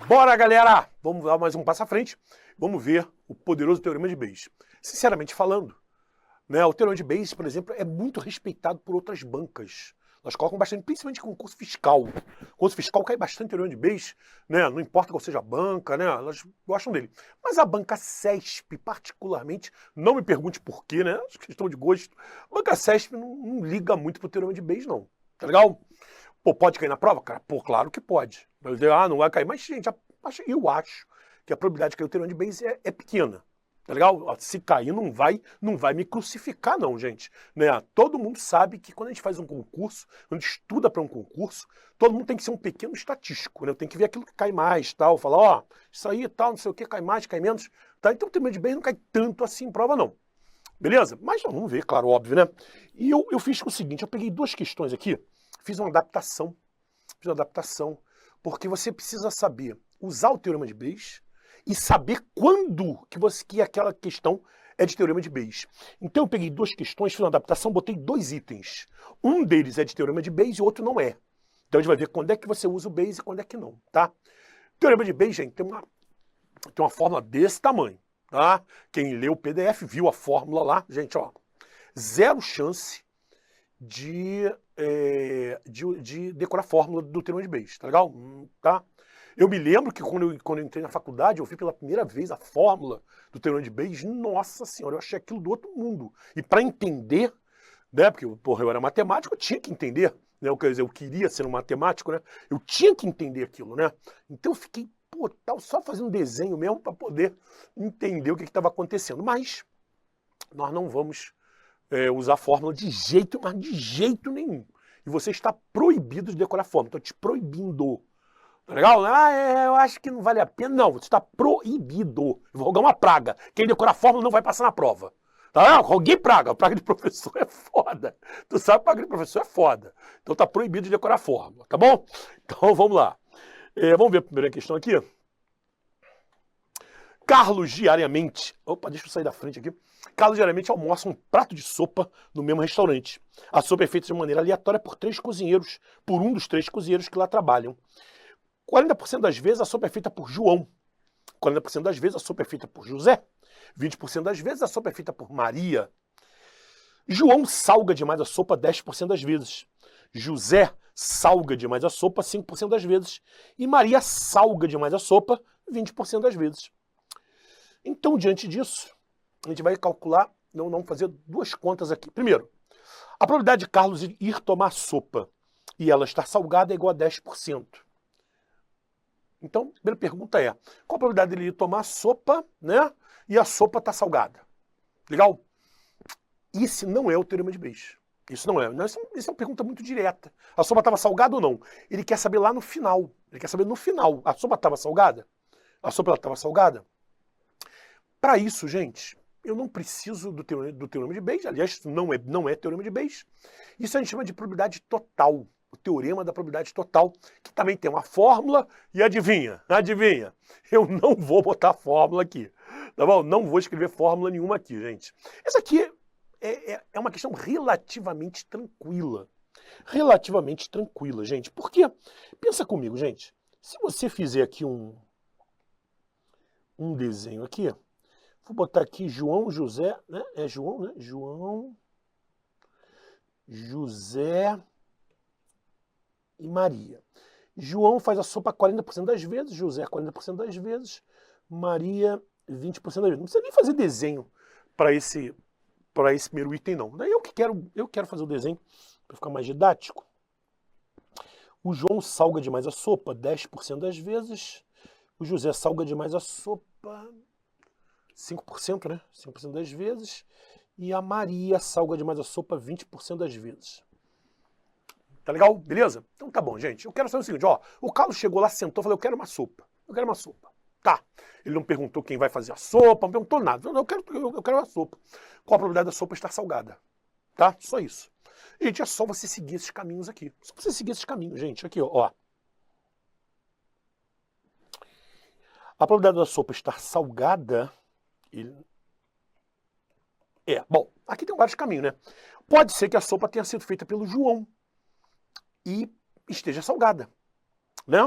Bora, galera! Vamos dar mais um passo à frente. Vamos ver o poderoso Teorema de Bayes. Sinceramente falando, né, o Teorema de Bayes, por exemplo, é muito respeitado por outras bancas. Elas colocam bastante, principalmente concurso fiscal. Concurso fiscal cai bastante Teorema de Bayes, né? Não importa qual seja a banca, né? Elas gostam dele. Mas a banca CESP, particularmente, não me pergunte por quê, né? Acho que é questão de gosto. A banca CESP não liga muito pro Teorema de Bayes, não. Tá legal? Pô, pode cair na prova? Cara, pô, claro que pode. Eu digo, não vai cair. Mas, gente, eu acho que a probabilidade de cair o Teorema de Bayes é pequena. Tá legal? Se cair, não vai me crucificar, não, gente. Né? Todo mundo sabe que quando a gente faz um concurso, quando a gente estuda para um concurso, todo mundo tem que ser um pequeno estatístico, né? Tem que ver aquilo que cai mais, tal, falar, ó, isso aí, tal, não sei o que, cai mais, cai menos. Tá? Então o Teorema de Bayes não cai tanto assim em prova, não. Beleza? Mas vamos ver, claro, óbvio, né? E eu fiz o seguinte, eu peguei duas questões aqui, fiz uma adaptação, porque você precisa saber usar o Teorema de Bayes e saber quando que aquela questão é de Teorema de Bayes. Então eu peguei duas questões, fiz uma adaptação, botei dois itens. Um deles é de Teorema de Bayes e o outro não é. Então a gente vai ver quando é que você usa o Bayes e quando é que não, tá? Teorema de Bayes, gente, tem uma fórmula desse tamanho, tá? Quem leu o PDF viu a fórmula lá, gente, ó, zero chance de decorar a fórmula do Teorema de Bayes, tá legal? Tá? Eu me lembro que quando eu entrei na faculdade, eu vi pela primeira vez a fórmula do Teorema de Bayes, nossa senhora, eu achei aquilo do outro mundo. E para entender, né, porque porra, eu era matemático, eu tinha que entender, né, quer dizer, eu queria ser um matemático, né, eu tinha que entender aquilo, né. Então eu fiquei, pô, tava só fazendo desenho mesmo para poder entender o que estava acontecendo. Mas nós não vamos usar a fórmula de jeito nenhum. E você está proibido de decorar a fórmula. Estou te proibindo. Tá legal? Eu acho que não vale a pena. Não, você está proibido. Eu vou rogar uma praga. Quem decorar a fórmula não vai passar na prova. Tá? Roguei praga. Praga de professor é foda. Tu sabe que praga de professor é foda. Então tá proibido de decorar a fórmula. Tá bom? Então vamos lá. Vamos ver a primeira questão aqui. Carlos diariamente... Opa, deixa eu sair da frente aqui. Carlos diariamente almoça um prato de sopa no mesmo restaurante. A sopa é feita de maneira aleatória por um dos três cozinheiros que lá trabalham. 40% das vezes a sopa é feita por João. 40% das vezes a sopa é feita por José. 20% das vezes a sopa é feita por Maria. João salga demais a sopa 10% das vezes. José salga demais a sopa 5% das vezes. E Maria salga demais a sopa 20% das vezes. Então, diante disso, a gente vai calcular, não fazer duas contas aqui. Primeiro, a probabilidade de Carlos ir tomar sopa e ela estar salgada é igual a 10%. Então, a primeira pergunta é, qual a probabilidade dele ir tomar sopa, né, e a sopa está salgada? Legal? Esse não é o Teorema de Bayes. Isso não é. Isso é uma pergunta muito direta. A sopa estava salgada ou não? Ele quer saber lá no final. Ele quer saber no final. A sopa estava salgada? A sopa estava salgada? Para isso, gente, eu não preciso do Teorema de Bayes. Aliás, não é Teorema de Bayes. Isso a gente chama de probabilidade total. O Teorema da probabilidade total, que também tem uma fórmula, e adivinha, eu não vou botar fórmula aqui, tá bom? Não vou escrever fórmula nenhuma aqui, gente. Essa aqui é uma questão relativamente tranquila. Relativamente tranquila, gente. Por quê? Pensa comigo, gente. Se você fizer aqui um desenho aqui, vou botar aqui João, José, né? É João, né? João, José e Maria. João faz a sopa 40% das vezes, José 40% das vezes, Maria 20% das vezes. Não precisa nem fazer desenho para esse primeiro item, não. Daí eu quero fazer o desenho para ficar mais didático. O João salga demais a sopa 10% das vezes, o José salga demais a sopa 5%, né? 5% das vezes, e a Maria salga demais a sopa 20% das vezes. Tá legal? Beleza? Então tá bom, gente. Eu quero saber o seguinte, ó. O Carlos chegou lá, sentou, falou, eu quero uma sopa. Eu quero uma sopa. Tá. Ele não perguntou quem vai fazer a sopa, não perguntou nada. Eu quero uma sopa. Qual a probabilidade da sopa estar salgada? Tá? Só isso. Gente, é só você seguir esses caminhos aqui. Só você seguir esses caminhos, gente. Aqui, ó. A probabilidade da sopa estar salgada... Bom, aqui tem vários caminhos, né? Pode ser que a sopa tenha sido feita pelo João e esteja salgada. né?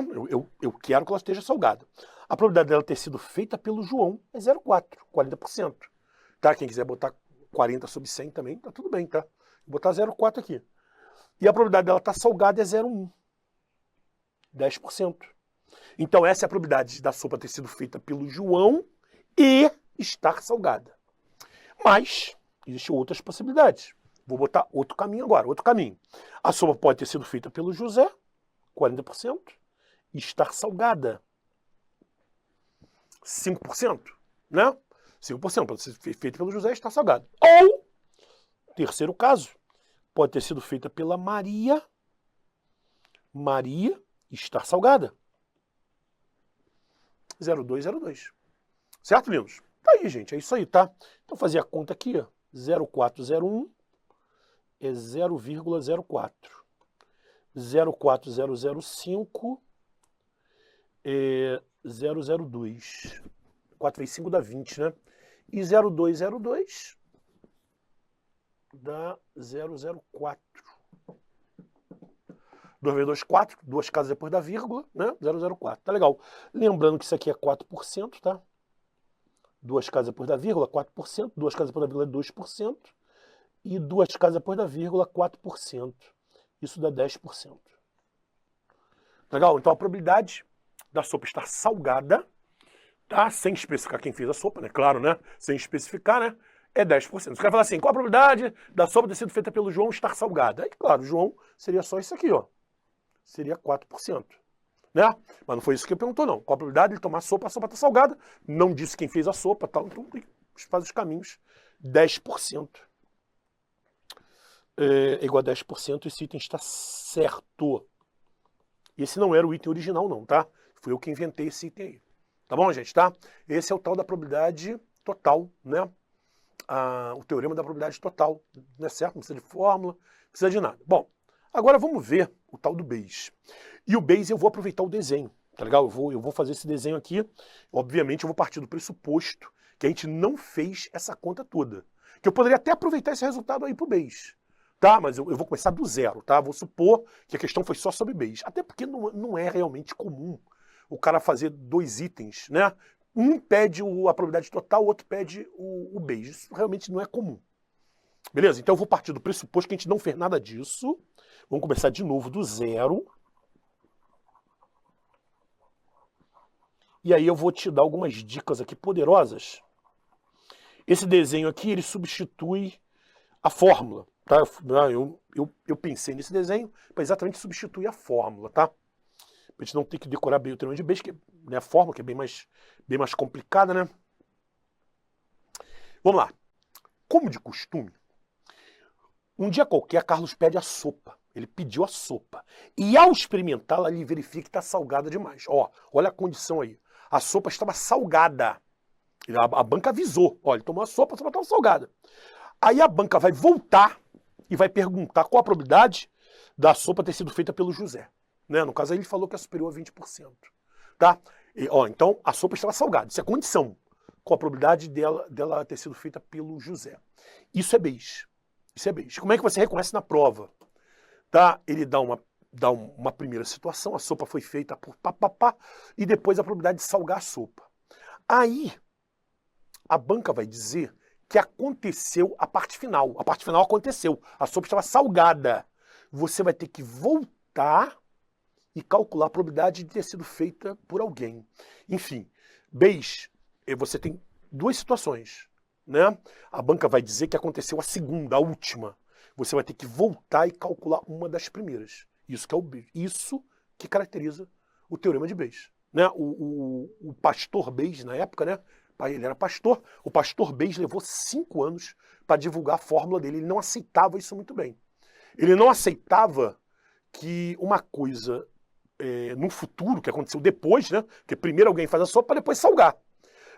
Eu quero que ela esteja salgada. A probabilidade dela ter sido feita pelo João é 0,4, 40%. Tá? Quem quiser botar 40 sobre 100 também, tá tudo bem, tá? Vou botar 0,4 aqui. E a probabilidade dela estar salgada é 0,1, 10%. Então essa é a probabilidade da sopa ter sido feita pelo João e estar salgada. Mas existem outras possibilidades. Vou botar outro caminho agora, outro caminho. A sopa pode ter sido feita pelo José, 40%, e estar salgada, 5%, né? 5% pode ser feita pelo José e estar salgada. Ou, terceiro caso, pode ter sido feita pela Maria e estar salgada. 0,202. Certo, lindos? Tá aí, gente, é isso aí, tá? Então fazer a conta aqui, ó. 0,401 é 0,04. 0,4005 é 0,02. 4 vezes 5 dá 20, né? E 0,202 dá 0,04. 2 vezes 2, 4. Duas casas depois da vírgula, né? 0,04. Tá legal. Lembrando que isso aqui é 4%, tá? Duas casas depois da vírgula, 4%. Duas casas depois da vírgula, 2%. E duas casas depois da vírgula, 4%. Isso dá 10%. Legal? Então a probabilidade da sopa estar salgada, tá? Sem especificar quem fez a sopa, né? Claro, né? Sem especificar, né? É 10%. Você quer falar assim, qual a probabilidade da sopa ter sido feita pelo João estar salgada? Aí, claro, o João seria só isso aqui, ó. Seria 4%. Né? Mas não foi isso que ele perguntou, não. Qual a probabilidade de ele tomar sopa, a sopa está salgada? Não disse quem fez a sopa, tal. Então faz os caminhos. 10%. É igual a 10%, esse item está certo. Esse não era o item original, não, tá? Fui eu que inventei esse item aí. Tá bom, gente, tá? Esse é o tal da probabilidade total, né? O teorema da probabilidade total. Não é certo? Não precisa de fórmula, não precisa de nada. Bom, agora vamos ver o tal do Bayes. E o Bayes eu vou aproveitar o desenho, tá legal? Eu vou fazer esse desenho aqui. Obviamente eu vou partir do pressuposto que a gente não fez essa conta toda. Que eu poderia até aproveitar esse resultado aí pro Bayes. Tá? Mas eu vou começar do zero, tá? Vou supor que a questão foi só sobre Bayes. Até porque não é realmente comum o cara fazer dois itens, né? Um pede a probabilidade total, o outro pede o Bayes. Isso realmente não é comum. Beleza? Então eu vou partir do pressuposto que a gente não fez nada disso. Vamos começar de novo do zero. E aí eu vou te dar algumas dicas aqui poderosas. Esse desenho aqui, ele substitui a fórmula. Tá? Eu pensei nesse desenho para exatamente substituir a fórmula, tá? Pra gente não ter que decorar bem o teorema de Bayes, que é a fórmula, que é bem mais complicada, né? Vamos lá. Como de costume, um dia qualquer, Carlos pede a sopa. Ele pediu a sopa. E ao experimentá-la, ele verifica que está salgada demais. Ó, olha a condição aí. A sopa estava salgada. A banca avisou. Olha, ele tomou a sopa estava salgada. Aí a banca vai voltar e vai perguntar qual a probabilidade da sopa ter sido feita pelo José. Né? No caso aí ele falou que é superior a 20%. Tá? Então a sopa estava salgada. Isso é condição. Qual a probabilidade dela ter sido feita pelo José. Isso é Bayes. Isso é Bayes. Como é que você reconhece na prova? Tá? Ele dá uma primeira situação, a sopa foi feita por papapá, e depois a probabilidade de salgar a sopa. Aí a banca vai dizer que aconteceu a parte final. A parte final aconteceu. A sopa estava salgada. Você vai ter que voltar e calcular a probabilidade de ter sido feita por alguém. Enfim, Bayes, você tem duas situações. Né? A banca vai dizer que aconteceu a segunda, a última. Você vai ter que voltar e calcular uma das primeiras. Isso que caracteriza o teorema de Bayes. Né? O pastor Bayes, na época, né? Ele era pastor. O pastor Bayes levou 5 anos para divulgar a fórmula dele. Ele não aceitava isso muito bem. Ele não aceitava que uma coisa no futuro, que aconteceu depois, né? Porque primeiro alguém faz a sopa para depois salgar.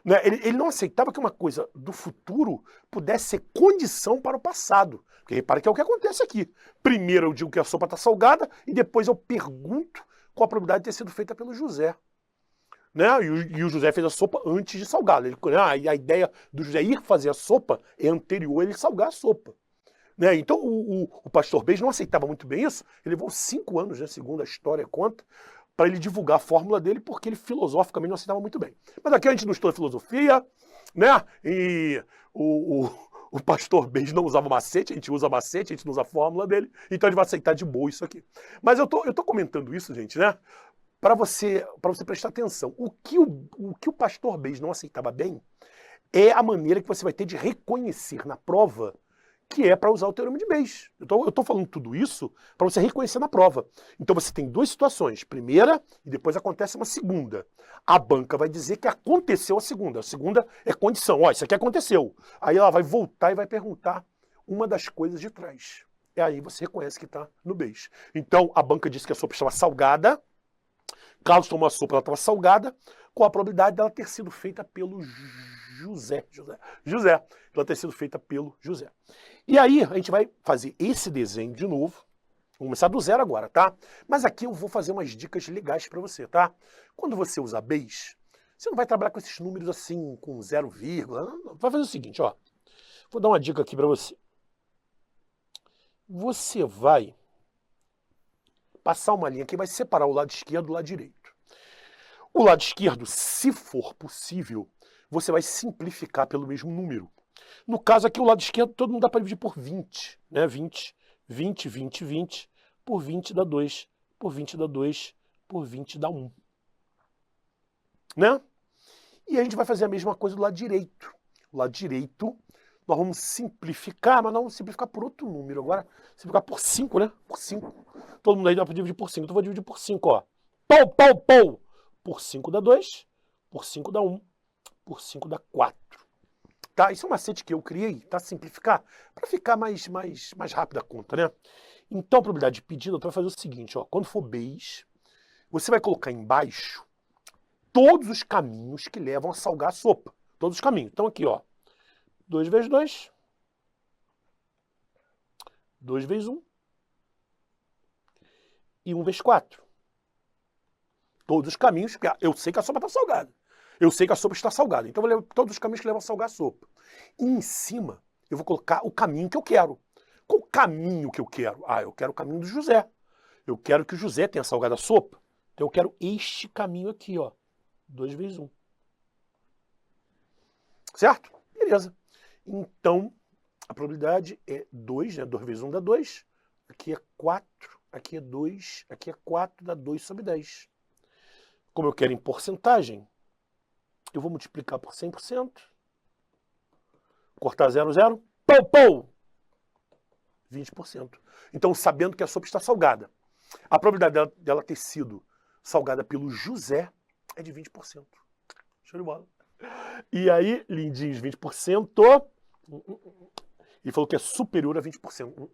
Né? Ele não aceitava que uma coisa do futuro pudesse ser condição para o passado. Porque repara que é o que acontece aqui. Primeiro eu digo que a sopa está salgada e depois eu pergunto qual a probabilidade de ter sido feita pelo José. Né? E o José fez a sopa antes de salgá-la. E a ideia do José ir fazer a sopa é anterior a ele salgar a sopa. Né? Então o pastor Bayes não aceitava muito bem isso. Ele levou 5 anos, né, segundo a história conta, para ele divulgar a fórmula dele, porque ele filosoficamente não aceitava muito bem. Mas aqui a gente não estuda filosofia, né? E o pastor Base não usava macete, a gente usa macete, a gente não usa a fórmula dele, então ele vai aceitar de boa isso aqui. Mas eu tô comentando isso, gente, né? Para você prestar atenção. O que o pastor Base não aceitava bem é a maneira que você vai ter de reconhecer na prova que é para usar o teorema de Bayes. Eu estou falando tudo isso para você reconhecer na prova. Então você tem duas situações. Primeira, e depois acontece uma segunda. A banca vai dizer que aconteceu a segunda. A segunda é condição. Ó, isso aqui aconteceu. Aí ela vai voltar e vai perguntar uma das coisas de trás. E aí você reconhece que está no Bayes. Então a banca disse que a sopa estava salgada. Carlos tomou a sopa, ela estava salgada, com a probabilidade dela ter sido feita pelo José. Ela ter sido feita pelo José. E aí, a gente vai fazer esse desenho de novo. Vamos começar do zero agora, tá? Mas aqui eu vou fazer umas dicas legais para você, tá? Quando você usar Bayes, você não vai trabalhar com esses números assim, com 0, não. Vai fazer o seguinte, ó. Vou dar uma dica aqui para você. Você vai passar uma linha que vai separar o lado esquerdo do lado direito. O lado esquerdo, se for possível, você vai simplificar pelo mesmo número. No caso aqui, o lado esquerdo, todo mundo dá para dividir por 20, né? 20, 20, 20, 20, por 20 dá 2, por 20 dá 2, por 20 dá 1. Né? E a gente vai fazer a mesma coisa do lado direito. O lado direito, nós vamos simplificar, mas não vamos simplificar por outro número. Agora, simplificar por 5, né? Por 5. Todo mundo aí dá para dividir por 5. Então, eu vou dividir por 5, ó. Pou! Por 5 dá 2, por 5 dá 1, por 5 dá 4. Tá? Isso é um macete que eu criei, tá? Simplificar, para ficar mais rápida a conta, né? Então, a probabilidade de pedido, tu vai fazer o seguinte, ó. Quando for Bayes, você vai colocar embaixo todos os caminhos que levam a salgar a sopa. Todos os caminhos. Então, aqui, ó. 2 vezes 2. 2 vezes 1. E 1 vezes 4. Todos os caminhos, eu sei que a sopa está salgada. Eu sei que a sopa está salgada. Então eu vou levar todos os caminhos que levam a salgar a sopa. E em cima, eu vou colocar o caminho que eu quero. Qual o caminho que eu quero? Ah, eu quero o caminho do José. Eu quero que o José tenha salgado a sopa. Então eu quero este caminho aqui, ó. 2 vezes 1. Certo? Beleza. Então, a probabilidade é 2, né? 2 vezes 1 dá 2. Aqui é 4. Aqui é 2. Aqui é 4. Dá 2 sobre 10. Como eu quero em porcentagem, eu vou multiplicar por 100%. Cortar 0, 0. Pou! 20%. Então, sabendo que a sopa está salgada, a probabilidade dela ter sido salgada pelo José é de 20%. Show de bola. E aí, lindinhos, 20%. Ele falou que é superior a 20%.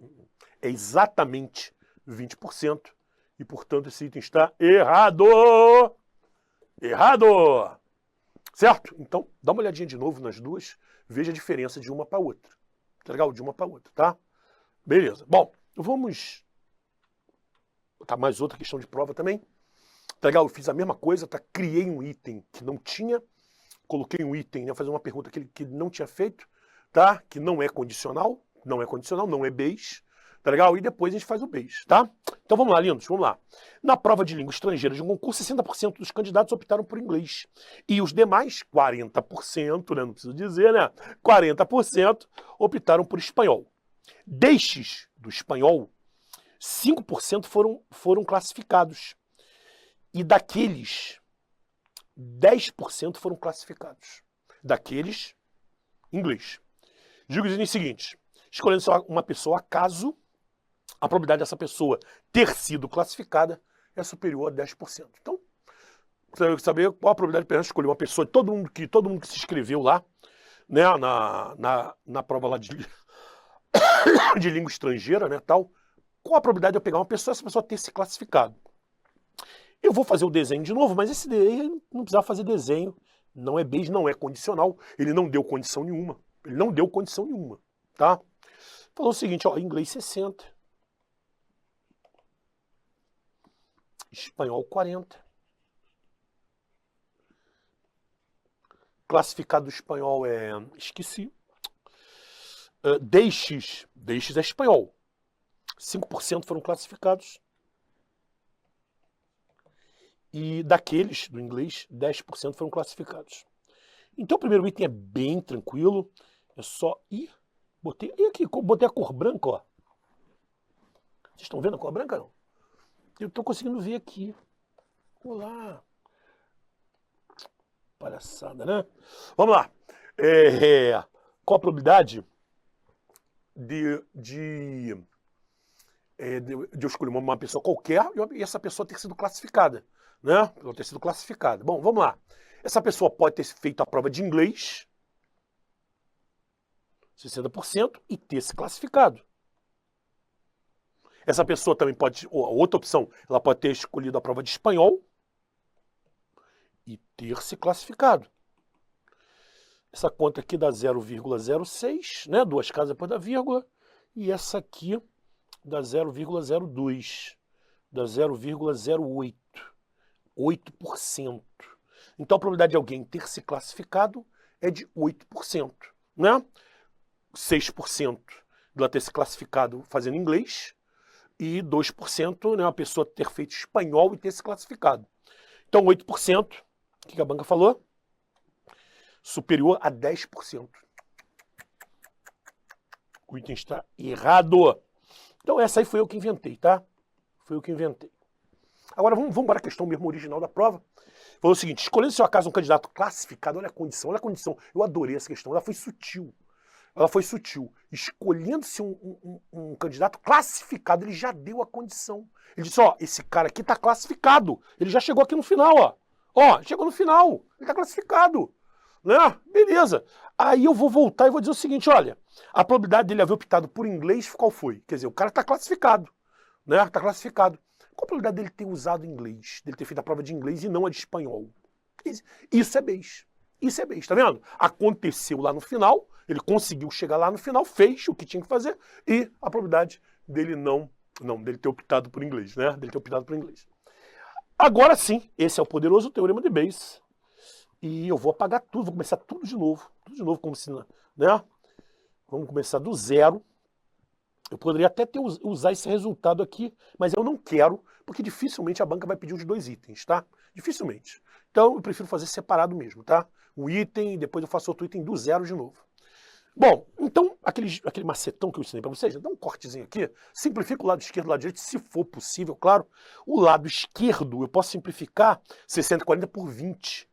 É exatamente 20%. E, portanto, esse item está errado. Errado! Certo? Então, dá uma olhadinha de novo nas duas. Veja a diferença de uma para outra. Tá legal? De uma para outra, tá? Beleza. Bom, vamos botar mais outra questão de prova também. Tá legal? Eu fiz a mesma coisa, tá? Criei um item que não tinha. Coloquei um item, né? Fazer uma pergunta que não tinha feito, tá? Que não é condicional. Não é condicional, não é Bayes. Tá legal? E depois a gente faz o Bayes, tá? Então vamos lá, lindos, vamos lá. Na prova de língua estrangeira de um concurso, 60% dos candidatos optaram por inglês. E os demais, 40%, né? Não preciso dizer, né? 40% optaram por espanhol. Destes do espanhol, 5% foram classificados. E daqueles, 10% foram classificados. Daqueles, inglês. Digo o seguinte, escolhendo só uma pessoa a caso, a probabilidade dessa pessoa ter sido classificada é superior a 10%. Então, você tem que saber qual a probabilidade de escolher uma pessoa, todo mundo que se inscreveu lá, né, na prova lá de língua estrangeira, né, tal, qual a probabilidade de eu pegar uma pessoa e essa pessoa ter se classificado? Eu vou fazer o desenho de novo, mas esse desenho não precisava fazer desenho, não é Bayes, não é condicional, ele não deu condição nenhuma, tá? Falou o seguinte, ó, inglês 60, espanhol 40, classificado do espanhol é, esqueci, destes é espanhol, 5% foram classificados, E daqueles, do inglês, 10% foram classificados. Então o primeiro item é bem tranquilo. É só ir. Botei a cor branca, ó. Vocês estão vendo a cor branca, não? Eu estou conseguindo ver aqui. Olá. Palhaçada, né? Vamos lá. Qual a probabilidade de eu escolher uma pessoa qualquer e essa pessoa ter sido classificada, né? Ou ter sido classificada. Bom, vamos lá. Essa pessoa pode ter feito a prova de inglês, 60%, e ter se classificado. Essa pessoa também pode, ou a outra opção, ela pode ter escolhido a prova de espanhol e ter se classificado. Essa conta aqui dá 0,06, né? 2 casas depois da vírgula. E essa aqui dá 0,02, dá 0,08, 8%. Então a probabilidade de alguém ter se classificado é de 8%, né? 6% dela ter se classificado fazendo inglês e 2%, né, uma pessoa ter feito espanhol e ter se classificado. Então 8%, o que a banca falou? Superior a 10%. O item está errado. Então essa aí foi eu que inventei, tá? Foi eu que inventei. Agora vamos para a questão mesmo original da prova. Falou o seguinte: escolhendo se ao acaso um candidato classificado, olha a condição, olha a condição. Eu adorei essa questão, ela foi sutil. Ela foi sutil. Escolhendo-se um candidato classificado, ele já deu a condição. Ele disse, ó, esse cara aqui está classificado. Ele já chegou aqui no final, ó. Ó, chegou no final. Ele está classificado. Né? Beleza. Aí eu vou voltar e vou dizer o seguinte, olha, a probabilidade dele haver optado por inglês, qual foi? Quer dizer, o cara está classificado. Né? Está classificado. Qual a probabilidade dele ter usado inglês? Dele ter feito a prova de inglês e não a de espanhol? Isso é base. Isso é base, tá vendo? Aconteceu lá no final, ele conseguiu chegar lá no final, fez o que tinha que fazer, e a probabilidade dele dele ter optado por inglês, né? Dele ter optado por inglês. Agora sim, esse é o poderoso teorema de Bayes. E eu vou apagar tudo, vou começar tudo de novo, como se, né? Vamos começar do zero. Eu poderia até usar esse resultado aqui, mas eu não quero, porque dificilmente a banca vai pedir os 2 itens, tá? Dificilmente. Então eu prefiro fazer separado mesmo, tá? Um item, depois eu faço outro item do zero de novo. Bom, então aquele macetão que eu ensinei para vocês, dá um cortezinho aqui, simplifica o lado esquerdo e o lado direito, se for possível, claro. O lado esquerdo eu posso simplificar 640 por 20.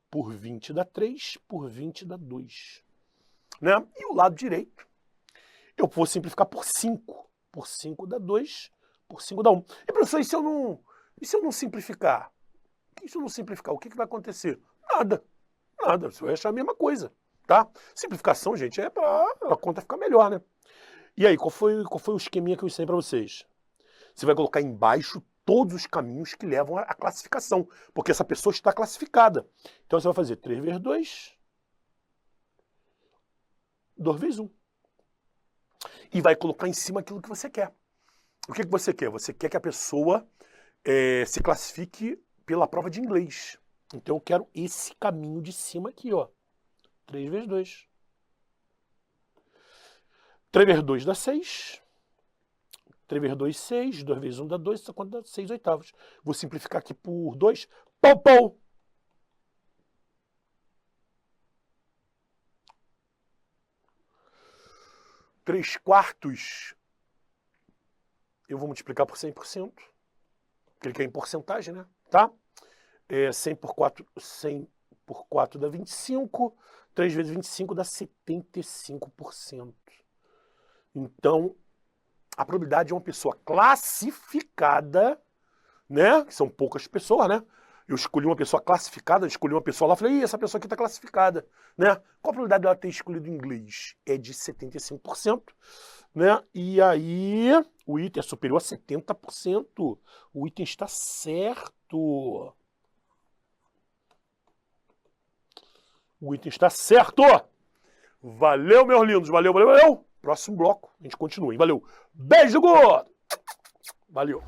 Por 20 dá 3, por 20 dá 2. Né? E o lado direito, eu vou simplificar por 5. Por 5 dá 2, por 5 dá 1. E professor, e se eu não simplificar? E se eu não simplificar, o que vai acontecer? Nada. Nada, você vai achar a mesma coisa. Tá? Simplificação, gente, é para a conta ficar melhor, né? E aí, qual foi o esqueminha que eu ensinei para vocês? Você vai colocar embaixo todos os caminhos que levam à classificação, porque essa pessoa está classificada. Então você vai fazer 3 vezes 2, 2 vezes 1. E vai colocar em cima aquilo que você quer. O que você quer? Você quer que a pessoa se classifique pela prova de inglês. Então eu quero esse caminho de cima aqui, ó. 3 vezes 2. 3 vezes 2 dá 6. 3 vezes 2, 6. 2 vezes 1 dá 2. Essa conta dá 6 oitavos. Vou simplificar aqui por 2. Pau, pau! Três quartos. Eu vou multiplicar por 100%. Porque ele quer em porcentagem, né? Tá? 100 por 4 dá 25. 3 vezes 25 dá 75%. Então, a probabilidade de uma pessoa classificada, né? Que são poucas pessoas, né? Eu escolhi uma pessoa classificada, escolhi uma pessoa lá, falei, essa pessoa aqui está classificada, né? Qual a probabilidade dela ter escolhido inglês? É de 75%, né? E aí, o item é superior a 70%. O item está certo. O item está certo! Valeu, meus lindos! Valeu, valeu, valeu! Próximo bloco, a gente continua, hein? Valeu! Beijo, gordo! Valeu!